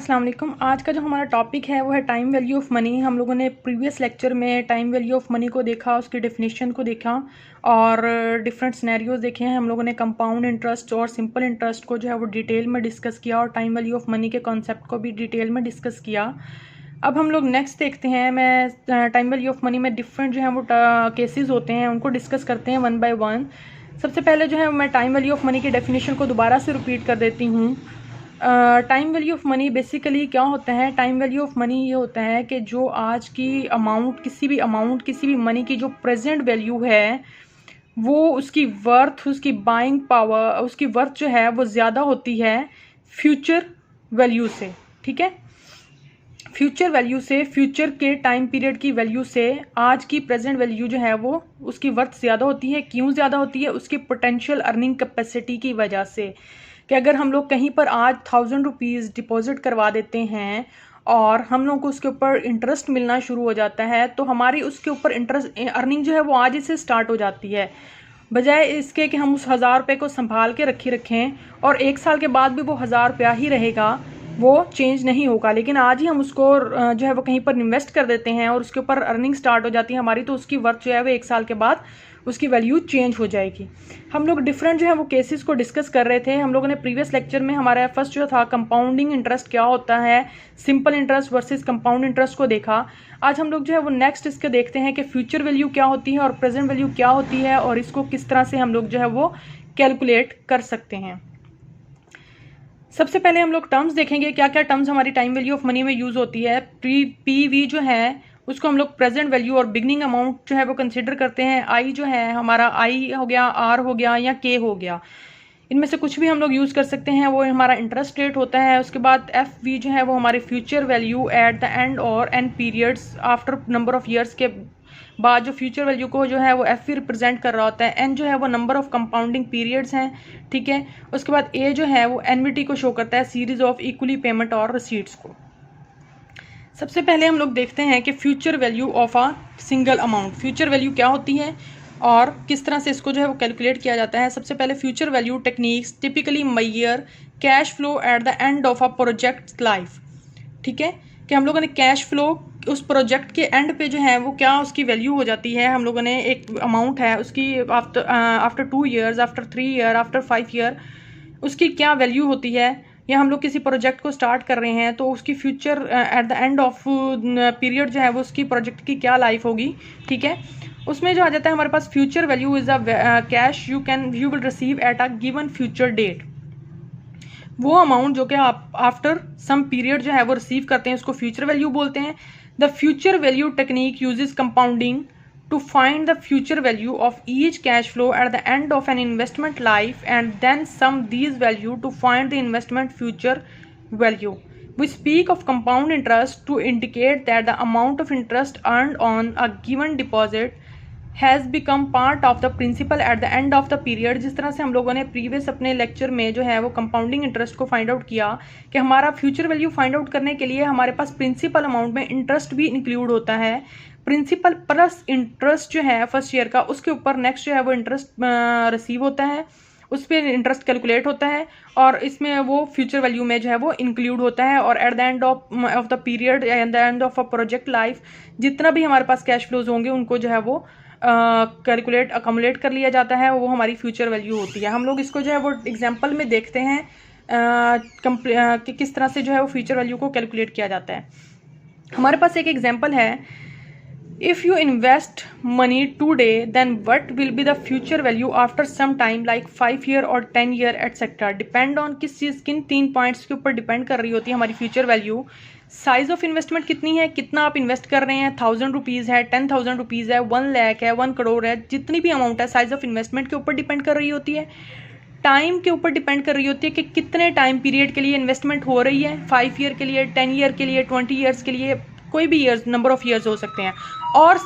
अस्सलाम वालेकुम। आज का जो हमारा टॉपिक है वो है टाइम वैल्यू ऑफ मनी। हम लोगों ने प्रीवियस लेक्चर में टाइम वैल्यू ऑफ मनी को देखा, उसकी डेफिनेशन को देखा और डिफरेंट सिनेरियोज देखे हैं। हम लोगों ने कंपाउंड इंटरेस्ट और सिंपल इंटरेस्ट को जो है वो डिटेल में डिस्कस किया और टाइम वैल्यू ऑफ मनी के कॉन्सेप्ट को भी डिटेल में डिस्कस किया। अब हम लोग नेक्स्ट देखते हैं। मैं टाइम वैल्यू ऑफ मनी में डिफरेंट जो है वो केसेस होते हैं उनको डिस्कस करते हैं वन बाय वन। सबसे पहले जो है मैं टाइम वैल्यू ऑफ मनी की डेफिनेशन को दोबारा से रिपीट कर देती हूँ। Time value of money basically क्या होता है? टाइम वैल्यू ऑफ मनी ये होता है कि जो आज की अमाउंट, किसी भी मनी की जो प्रेजेंट वैल्यू है वो उसकी वर्थ, उसकी बाइंग पावर, उसकी वर्थ जो है वो ज़्यादा होती है फ्यूचर वैल्यू से। ठीक है, फ्यूचर वैल्यू से, फ्यूचर के टाइम पीरियड की वैल्यू से आज की प्रेजेंट वैल्यू जो है वो उसकी वर्थ ज़्यादा होती है। क्यों ज़्यादा होती है? उसकी पोटेंशियल अर्निंग कैपेसिटी की वजह से। कि अगर हम लोग कहीं पर आज 1000 रुपीज़ डिपॉजिट करवा देते हैं और हम लोग को उसके ऊपर इंटरेस्ट मिलना शुरू हो जाता है तो हमारी उसके ऊपर इंटरेस्ट अर्निंग जो है वो आज ही से स्टार्ट हो जाती है, बजाय इसके कि हम उस 1000 रुपये को संभाल के रखें और 1 साल के बाद भी वो 1000 रुपया ही रहेगा, वो चेंज नहीं होगा। लेकिन आज ही हम उसको जो है वो कहीं पर इन्वेस्ट कर देते हैं और उसके ऊपर अर्निंग स्टार्ट हो जाती है हमारी, तो उसकी वर्थ जो है वो 1 साल के बाद उसकी वैल्यू चेंज हो जाएगी। हम लोग डिफरेंट जो है वो केसेस को डिस्कस कर रहे थे। हम लोगों ने प्रीवियस लेक्चर में हमारा फर्स्ट जो था कंपाउंडिंग इंटरेस्ट क्या होता है, simple interest versus compound interest को देखा। आज हम लोग जो है वो नेक्स्ट इसके देखते हैं कि फ्यूचर वैल्यू क्या होती है और प्रेजेंट वैल्यू क्या होती है और इसको किस तरह से हम लोग जो है वो कैलकुलेट कर सकते हैं। सबसे पहले हम लोग टर्म्स देखेंगे, क्या क्या टर्म्स हमारी टाइम वैल्यू ऑफ मनी में यूज़ होती है। पीवी जो है उसको हम लोग प्रेजेंट वैल्यू और बिगनिंग अमाउंट जो है वो कंसिडर करते हैं। आई जो है हमारा आई हो गया, आर हो गया या के हो गया, इनमें से कुछ भी हम लोग यूज़ कर सकते हैं, वो हमारा इंटरेस्ट रेट होता है। उसके बाद एफ वी जो है वो हमारे future value at the end और N periods after number of years के बाद जो फ्यूचर वैल्यू को जो है वो एफ वी रिप्रेजेंट कर रहा होता है। एन जो है वो नंबर ऑफ कंपाउंडिंग पीरियड्स हैं। ठीक है, उसके बाद ए जो है वो एनविटी को शो करता है, सीरीज ऑफ इक्वली पेमेंट और रिसीट्स को। सबसे पहले हम लोग देखते हैं कि future value of a single amount, future value क्या होती है और किस तरह से इसको जो है वो कैलकुलेट किया जाता है। सबसे पहले future value techniques typically measure cash flow at the end of a project life. ठीक है, कि हम लोगों ने कैश फ्लो उस प्रोजेक्ट के एंड पे जो है वो क्या उसकी वैल्यू हो जाती है। हम लोगों ने एक अमाउंट है उसकी after 2 years, after 3 year, after 5 year उसकी क्या वैल्यू होती है, या हम लोग किसी प्रोजेक्ट को स्टार्ट कर रहे हैं तो उसकी future eight the end of period जो है वो उसकी प्रोजेक्ट की क्या लाइफ होगी। ठीक है, उसमें जो आ जाता है हमारे पास future value is a cash you will receive at a given future date. वो अमाउंट जो कि आप आफ्टर सम पीरियड जो है वो रिसीव करते हैं उसको फ्यूचर वैल्यू बोलते हैं। The future value technique uses compounding to find the future value of each cash flow at the end of an investment life and then sum these value to find the investment future value. We speak of compound interest to indicate that the amount of interest earned on a given deposit has become part of the principal at the end of the period। जिस तरह से हम लोगों ने previous अपने lecture में जो है वो कंपाउंडिंग इंटरेस्ट को फाइंड आउट किया कि हमारा फ्यूचर वैल्यू फाइंड आउट करने के लिए हमारे पास प्रिंसिपल अमाउंट में इंटरेस्ट भी इंक्लूड होता है। प्रिंसिपल प्लस इंटरेस्ट जो है फर्स्ट ईयर का, उसके ऊपर नेक्स्ट जो है वो इंटरेस्ट रिसीव होता है, उस पर इंटरेस्ट कैलकुलेट होता है और इसमें वो फ्यूचर वैल्यू में जो है वो इंक्लूड होता है। और eight the end of the period, eight the end of a project life, जितना भी हमारे पास कैश फ्लोज होंगे उनको जो है वो कैलकुलेट अकोमुलेट कर लिया जाता है, वो हमारी फ्यूचर वैल्यू होती है। हम लोग इसको जो है वो एग्जाम्पल में देखते हैं कि किस तरह से जो है वो फ्यूचर वैल्यू को कैलकुलेट किया जाता है। हमारे पास एक एग्जाम्पल है, if you invest money today then what will be the future value after some time like 5 year or 10 year etc. Depend on किस चीज़, किन 3 पॉइंट्स के ऊपर डिपेंड कर रही होती है हमारी future value. Size of investment कितनी है, कितना आप इन्वेस्ट कर रहे हैं, 1000 रुपीज़ है, 10,000 रुपीज़ है, 1 लाख है, 1 करोड़ है, जितनी भी अमाउंट है साइज ऑफ इन्वेस्टमेंट के ऊपर डिपेंड कर रही होती है। टाइम के ऊपर डिपेंड कर रही होती है कि कितने टाइम पीरियड के लिए इन्वेस्टमेंट हो रही है, 5 ईयर के लिए, 10 ईयर के लिए, 20 ईयर्स के लिए, कोई भी ईयर्स, नंबर ऑफ ईयर्स हो सकते हैं। और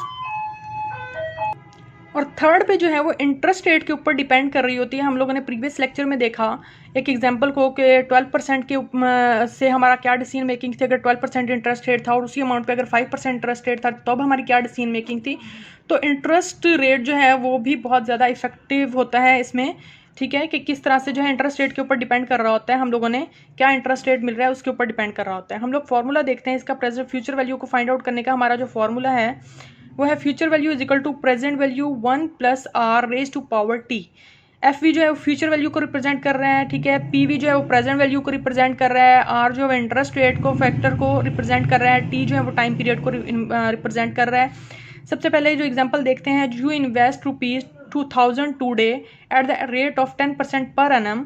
थर्ड पे जो है वो इंटरेस्ट रेट के ऊपर डिपेंड कर रही होती है। हम लोगों ने प्रीवियस लेक्चर में देखा एक एग्जांपल को कि 12% के से हमारा क्या डिसीजन मेकिंग थी। अगर 12% इंटरेस्ट रेट था और उसी अमाउंट पे अगर 5% इंटरेस्ट रेट था तो अब हमारी क्या डिसीजन मेकिंग थी। तो इंटरेस्ट रेट जो है वो भी बहुत ज़्यादा इफेक्टिव होता है इसमें ठीक है, कि किस तरह से जो है इंटरेस्ट रेट के ऊपर डिपेंड कर रहा होता है, हम लोगों ने क्या इंटरेस्ट रेट मिल रहा है उसके ऊपर डिपेंड कर रहा होता है। हम लोग फॉर्मूला देखते हैं इसका प्रेजेंट फ्यूचर वैल्यू को फाइंड आउट करने का। हमारा जो फॉर्मूला है वो है future value is equal to present value 1 + r raise to power t। F V जो है वो फ्यूचर वैल्यू को रिप्रेजेंट कर रहे हैं, ठीक है। पी वी जो है वो प्रेजेंट वैल्यू को रिप्रेजेंट कर रहा है, आर जो है इंटरेस्ट रेट को फैक्टर को रिप्रेजेंट कर रहा है, टी जो है वो टाइम पीरियड को रिप्रेजेंट कर रहा है। सबसे पहले जो एग्जांपल देखते हैं, you invest ₹2000 today at the rate of 10% per annum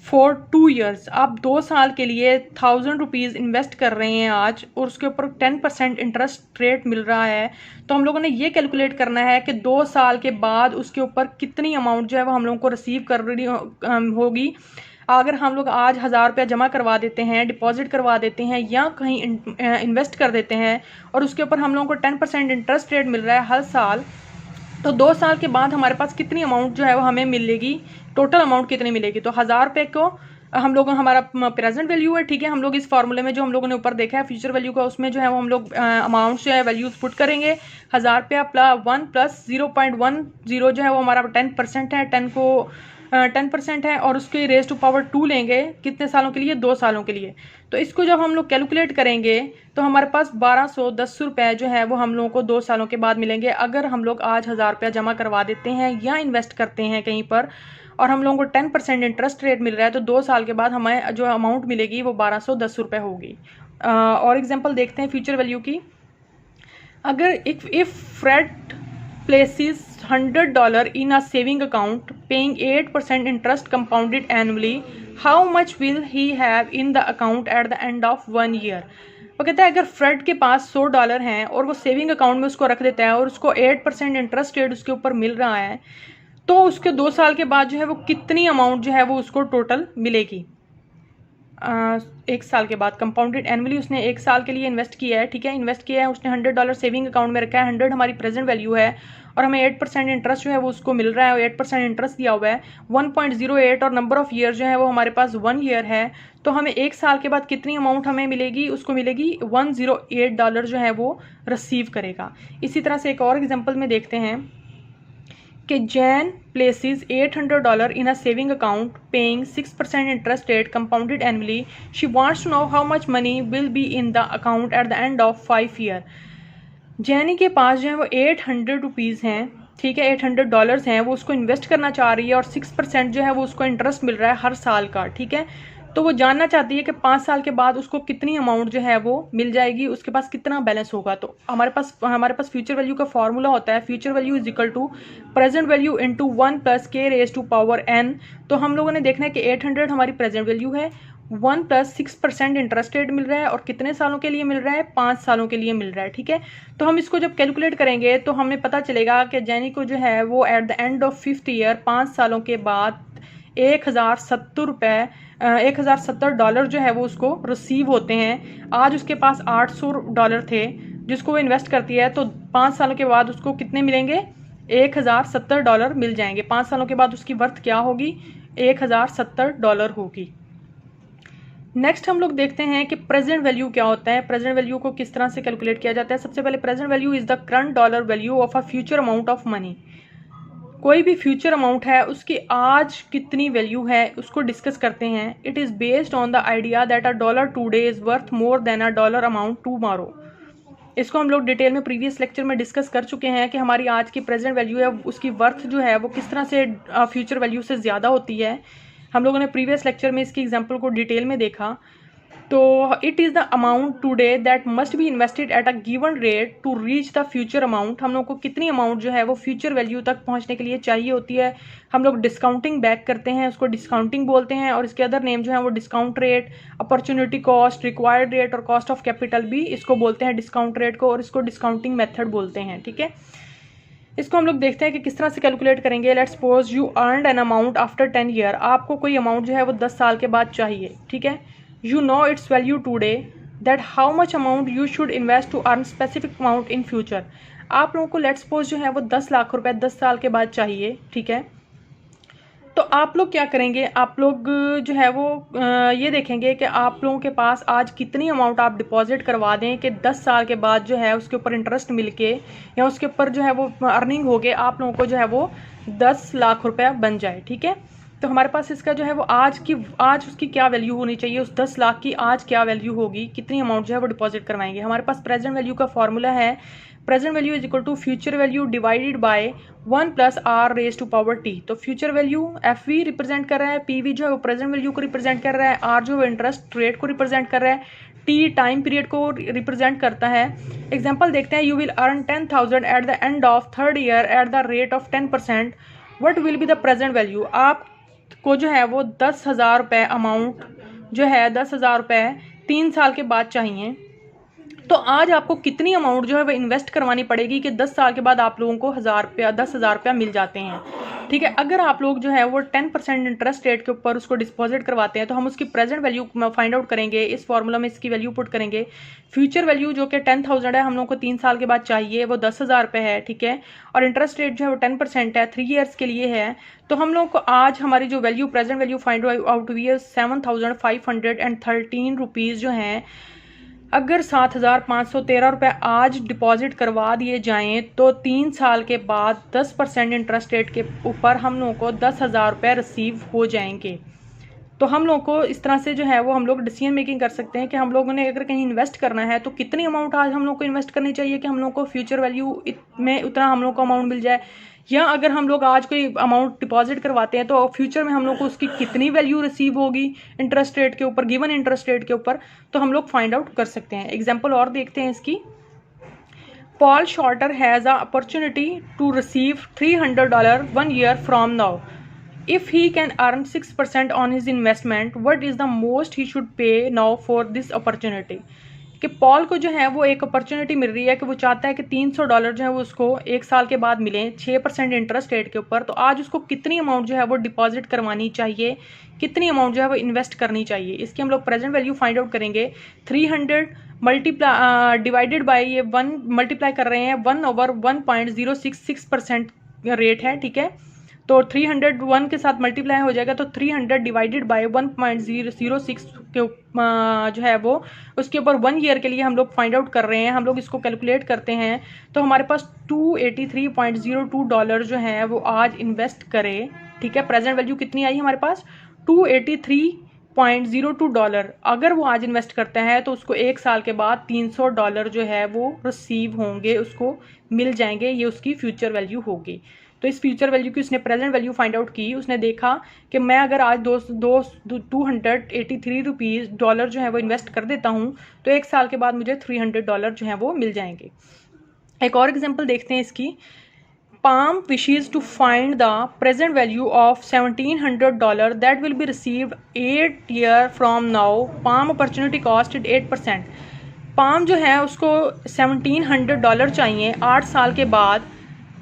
for 2 years। आप 2 साल के लिए ₹1000 इन्वेस्ट कर रहे हैं आज, और उसके ऊपर 10% इंटरेस्ट रेट मिल रहा है। तो हम लोगों ने ये कैलकुलेट करना है कि 2 साल के बाद उसके ऊपर कितनी अमाउंट जो है वो हम लोगों को रिसीव कर रही होगी। अगर हम लोग आज ₹1000 जमा करवा देते हैं, डिपॉजिट करवा देते हैं या कहीं इन्वेस्ट कर देते हैं, और उसके ऊपर हम लोगों को 10% इंटरेस्ट रेट मिल रहा है हर साल, तो 2 साल के बाद हमारे पास कितनी अमाउंट जो है वो हमें मिलेगी, टोटल अमाउंट कितनी मिलेगी। तो ₹1000 को हम लोग, हमारा प्रेजेंट वैल्यू है, ठीक है। हम लोग इस फॉर्मूले में जो हम लोगों ने ऊपर देखा है फ्यूचर वैल्यू का, उसमें जो है वो हम लोग अमाउंट जो है वैल्यूज पुट करेंगे। ₹1000 + 1 + 0.10 जो है वो हमारा 10% है, 10% है, और उसके रेज टू पावर 2 लेंगे कितने सालों के लिए, 2 सालों के लिए। तो इसको जब हम लोग कैलकुलेट करेंगे तो हमारे पास ₹1210 जो है वो हम लोगों को 2 सालों के बाद मिलेंगे। अगर हम लोग आज ₹1000 जमा करवा देते हैं या इन्वेस्ट करते हैं कहीं पर, और हम लोगों को 10% इंटरेस्ट रेट मिल रहा है, तो 2 साल के बाद हमें जो अमाउंट मिलेगी वो ₹1210 होगी। और एग्जाम्पल देखते हैं फ्यूचर वैल्यू की। अगर if Fred places $100 in a saving account paying 8% interest compounded annually, how much will he have in the account at the end of 1 year? वो कहता है अगर फ्रेड के पास $100 हैं और वो सेविंग अकाउंट में उसको रख देता है और उसको 8% इंटरेस्ट रेट उसके ऊपर मिल रहा है, तो उसके 2 साल के बाद जो है वो कितनी अमाउंट जो है वो उसको टोटल मिलेगी। 1 साल के बाद कंपाउंडेड एनुअली उसने 1 साल के लिए इन्वेस्ट किया है, ठीक है। इन्वेस्ट किया है उसने, $100 सेविंग अकाउंट में रखा है, 100 हमारी प्रेजेंट वैल्यू है, और हमें 8% इंटरेस्ट जो है वो उसको मिल रहा है, 8% इंटरेस्ट दिया हुआ है। 1.08 और नंबर ऑफ ईयर जो है वो हमारे पास 1 ईयर है। तो हमें 1 साल के बाद कितनी अमाउंट हमें मिलेगी, उसको मिलेगी $108 जो है वो रिसीव करेगा। इसी तरह से एक और एग्जाम्पल में देखते हैं कि Jain places $800 in a saving account paying 6% interest rate compounded annually. She wants to know how much money will be in the account at the end of 5 years. जैनी के पास जो है वो $800 हैं, ठीक है, $800 हैं, वो उसको इन्वेस्ट करना चाह रही है, और 6% जो है वो उसको इंटरेस्ट मिल रहा है हर साल का, ठीक है। तो वो जानना चाहती है कि 5 साल के बाद उसको कितनी अमाउंट जो है वो मिल जाएगी, उसके पास कितना बैलेंस होगा। तो हमारे पास फ्यूचर वैल्यू का फॉर्मूला होता है, future value is equal to present value into 1 + k raise to power n। तो हम लोगों ने देखना है कि 800 हमारी प्रेजेंट वैल्यू है, 1 + 6% इंटरेस्ट रेट मिल रहा है, और कितने सालों के लिए मिल रहा है, 5 सालों के लिए मिल रहा है, ठीक है। तो हम इसको जब कैलकुलेट करेंगे तो हमें पता चलेगा कि जैनी को जो है वो eight the end of 5th year, 5 सालों के बाद $1070 जो है वो उसको रिसीव होते हैं। आज उसके पास $800 थे जिसको वो इन्वेस्ट करती है, तो 5 सालों के बाद उसको कितने मिलेंगे, $1070 मिल जाएंगे। 5 सालों के बाद उसकी वर्थ क्या होगी, $1070 होगी। नेक्स्ट हम लोग देखते हैं कि प्रेजेंट वैल्यू क्या होता है, प्रेजेंट वैल्यू को किस तरह से कैलकुलेट किया जाता है। सबसे पहले present value is the current dollar value of a future amount of money. कोई भी फ्यूचर अमाउंट है उसकी आज कितनी वैल्यू है उसको डिस्कस करते हैं। It is based on the idea that a dollar today is worth more than a dollar amount tomorrow. इसको हम लोग डिटेल में प्रीवियस लेक्चर में डिस्कस कर चुके हैं कि हमारी आज की प्रेजेंट वैल्यू है उसकी वर्थ जो है वो किस तरह से फ्यूचर वैल्यू से ज़्यादा होती है। हम लोगों ने प्रीवियस लेक्चर में इसकी एग्जांपल को डिटेल में देखा। तो it is the amount today that must be invested at a given rate to reach the future amount. हम लोग को कितनी अमाउंट जो है वो फ्यूचर वैल्यू तक पहुंचने के लिए चाहिए होती है। हम लोग डिस्काउंटिंग बैक करते हैं, उसको डिस्काउंटिंग बोलते हैं, और इसके अदर नेम जो है वो discount rate, opportunity cost, required rate और कॉस्ट ऑफ कैपिटल भी इसको बोलते हैं डिस्काउंट रेट को, और इसको डिस्काउंटिंग मेथड बोलते हैं, ठीक है। इसको हम लोग देखते हैं कि किस तरह से कैलकुलेट करेंगे। Let's suppose you earned an amount after 10 year. आपको कोई अमाउंट जो है वो 10 साल के बाद चाहिए, ठीक है। You know its value today, that how much amount you should invest to earn specific amount in future। आप लोगों को लेट्स सपोज जो है वो 10 लाख रुपए 10 साल के बाद चाहिए, ठीक है। तो आप लोग क्या करेंगे, आप लोग जो है वो ये देखेंगे कि आप लोगों के पास आज कितनी अमाउंट आप डिपॉजिट करवा दें कि 10 साल के बाद जो है उसके ऊपर इंटरेस्ट मिल के या उसके ऊपर जो है वो अर्निंग हो गए आप लोगों को जो है वो 10 लाख रुपया बन जाए, ठीक है। तो हमारे पास इसका जो है वो आज उसकी क्या वैल्यू होनी चाहिए, उस 10 लाख की आज क्या वैल्यू होगी, कितनी अमाउंट जो है वो डिपॉजिट करवाएंगे। हमारे पास प्रेजेंट वैल्यू का फॉर्मूला है, present value is equal to future value divided by 1 plus R raise to power T. तो future value F V represent कर रहा है, पी वी जो है वो प्रेजेंट वैल्यू को रिप्रेजेंट कर रहा है, आर जो है इंटरेस्ट रेट को रिप्रेजेंट कर रहा है, टी टाइम पीरियड को रिप्रेजेंट करता है। एग्जाम्पल देखते हैं, you will earn 10,000 eight the end of 3rd year at the rate of 10%, what will be the present value. आपको जो है वो 10,000 रुपये अमाउंट जो है 10,000 रुपये 3 साल के बाद चाहिए। तो आज आपको कितनी अमाउंट जो है वो इन्वेस्ट करवानी पड़ेगी कि 10 साल के बाद आप लोगों को 10,000 रुपया मिल जाते हैं। ठीक है, अगर आप लोग जो है वो 10% इंटरेस्ट रेट के ऊपर उसको डिपॉजिट करवाते हैं तो हम उसकी प्रेजेंट वैल्यू फाइंड आउट करेंगे, इस फॉर्मूला में इसकी वैल्यू पुट करेंगे। फ्यूचर वैल्यू जो कि 10,000 है, हम लोग को 3 साल के बाद चाहिए, वो 10,000 रुपये है। ठीक है, और इंटरेस्ट रेट जो है वो 10% है, 3 ईयर्स के लिए है। तो हम लोग को आज हमारी जो value present value find out हुई है 7,513 रुपीज़ जो हैं। अगर 7,513 रुपये आज डिपॉजिट करवा दिए जाएं तो 3 साल के बाद 10% इंटरेस्ट रेट के ऊपर हम लोगों को 10,000 रुपये रिसीव हो जाएंगे। तो हम लोग को इस तरह से जो है वो हम लोग डिसीजन मेकिंग कर सकते हैं कि हम लोगों ने अगर कहीं इन्वेस्ट करना है तो कितनी अमाउंट आज हम लोग को इन्वेस्ट करनी चाहिए कि हम लोग को फ्यूचर वैल्यू में उतना हम लोग को अमाउंट मिल जाए, या अगर हम लोग आज कोई अमाउंट डिपॉजिट करवाते हैं तो फ्यूचर में हम लोग को उसकी कितनी वैल्यू रिसीव होगी इंटरेस्ट रेट के ऊपर, गिवन इंटरेस्ट रेट के ऊपर, तो हम लोग फाइंड आउट कर सकते हैं। एग्जाम्पल और देखते हैं इसकी। Paul Shorter has a opportunity to receive $300 1 year from now. If he can earn 6% on his investment, what is the most he should pay now for this opportunity? कि Paul को जो है वो एक अपॉर्चुनिटी मिल रही है कि वो चाहता है कि $300 जो है वो उसको 1 साल के बाद मिले 6% इंटरेस्ट रेट के ऊपर। तो आज उसको कितनी अमाउंट जो है वो डिपॉजिट करवानी चाहिए, कितनी अमाउंट जो है वो इन्वेस्ट करनी चाहिए, इसकी हम लोग प्रेजेंट वैल्यू फाइंड आउट करेंगे। 300 मल्टीप्लाई डिवाइडेड बाई ये 1 मल्टीप्लाई कर रहे हैं 1/1.066% रेट है। ठीक है, तो 301 के साथ मल्टीप्लाई हो जाएगा तो 300 डिवाइडेड बाय 1.006 के जो है वो उसके ऊपर 1 ईयर के लिए हम लोग फाइंड आउट कर रहे हैं। हम लोग इसको कैलकुलेट करते हैं तो हमारे पास $283.02 जो है वो आज इन्वेस्ट करे। ठीक है, प्रेजेंट वैल्यू कितनी आई हमारे पास $283.02। अगर वो आज इन्वेस्ट करता है तो उसको 1 साल के बाद $300 जो है वो रिसीव होंगे, उसको मिल जाएंगे, ये उसकी फ्यूचर वैल्यू होगी। तो इस फ्यूचर वैल्यू की उसने प्रेजेंट वैल्यू फाइंड आउट की। उसने देखा कि मैं अगर आज $283 जो है वो इन्वेस्ट कर देता हूँ तो 1 साल के बाद मुझे $300 जो है वो मिल जाएंगे। एक और एग्जांपल देखते हैं इसकी। Pam wishes to find the present value of $1,700 that will be received 8 year from now. Pam opportunity cost 8%। Pam जो है उसको $1,700 चाहिए 8 साल के बाद,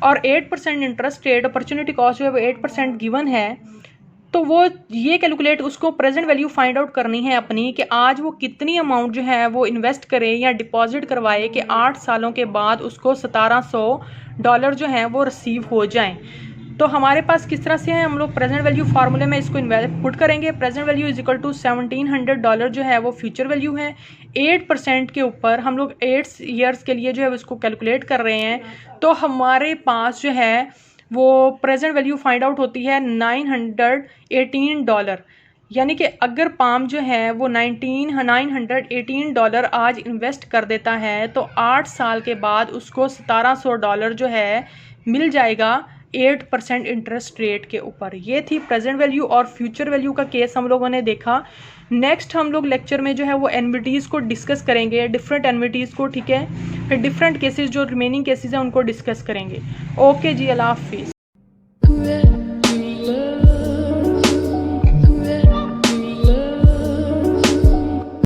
और 8% इंटरेस्ट रेट, अपॉर्चुनिटी कॉस्ट जो है वो 8% गिवन है। तो वो ये कैलकुलेट उसको प्रेजेंट वैल्यू फाइंड आउट करनी है अपनी कि आज वो कितनी अमाउंट जो है वो इन्वेस्ट करे या डिपॉजिट करवाए कि 8 सालों के बाद उसको $1,700 जो है वो रिसीव हो जाएं। तो हमारे पास किस तरह से है, हम लोग प्रेजेंट वैल्यू फार्मूले में इसको पुट करेंगे। Present value is equal to $1,700 जो है वो फ्यूचर वैल्यू है, 8% के ऊपर हम लोग 8 ईयर्स के लिए जो है उसको कैलकुलेट कर रहे हैं। तो हमारे पास जो है वो प्रेजेंट वैल्यू फाइंड आउट होती है $918। यानी कि अगर पाम जो है वो $918 आज इन्वेस्ट कर देता है तो 8 साल के बाद उसको $1,700 जो है मिल जाएगा 8% इंटरेस्ट रेट के ऊपर। ये थी प्रेजेंट वैल्यू और फ्यूचर वैल्यू का केस हम लोगों ने देखा। नेक्स्ट हम लोग लेक्चर में जो है वो एनविटीज़ को डिस्कस करेंगे, डिफरेंट एनविटीज़ को। ठीक है, फिर डिफरेंट केसेस जो रिमेनिंग केसेस हैं उनको डिस्कस करेंगे। ओके जी, अल्लाह हाफिज़।